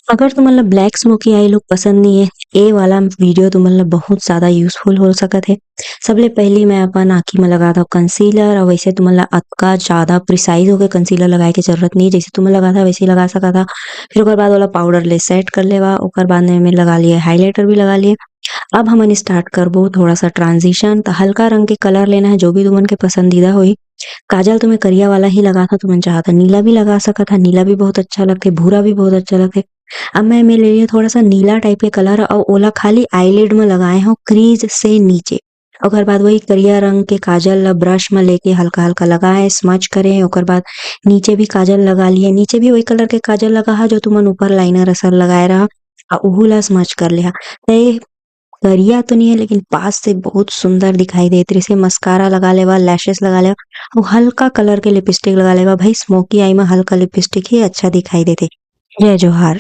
अगर तुम्हाला black smoky I look पसंद नहीं है, ए वाला वीडियो तुम्हाला बहुत ज़्यादा यूज़फुल हो सकत है। सबले पहली मैं अपन आँखी में लगाता हूँ कंसीलर, और वैसे तुम्हाला अतका ज़्यादा प्रिसाइज़ होके कंसीलर लगाए के ज़रूरत नहीं है, जैसे तुमने लगा था वैसे ही लगा सकत था। फिर ओकर बाद ओला पाउडर ले सेट कर लेवा, ओकर बाद में लगा लिए हाइलाइटर भी लगा लिए। अब हमन स्टार्ट करबो थोड़ा-सा ट्रांज़िशन, त हल्का रंग के कलर लेना है जो भी तुमन के पसंदीदा होई। काजल तुम्हें करिया वाला ही लगा था, तुमन चाहा त नीला भी लगा सकत हा, नीला भी बहुत अच्छा लगथे, भूरा भी बहुत अच्छा लगथे। अब मैं ले रही हूँ थोड़ा-सा नीला टाइप के कलर, और ओला खाली आईलिड में लगाए हूँ क्रीज से नीचे। ओकर बाद वही करिया रंग के काजल ला ब्रश में लेके हल्का-हल्का लगाएँ, स्मज करें, ओकर बाद नीचे भी काजल लगा लिए, नीचे भी वही कलर के काजल लगा हा जो तुमन ऊपर लाइनर असन लगाए रहा, उहू ला स्मज कर लिहा। ते करिया तो नहीं है लेकिन पास से बहुत सुंदर दिखाई देत रहिस हे। मस्कारा लगा लेवा, लैशेस लगा लेवा, अउ हल्का कलर के लिपस्टिक लगा लेवा। भाई स्मोकी आई में हल्का लिपस्टिक ही अच्छा दिखाई देथे। जय जोहार।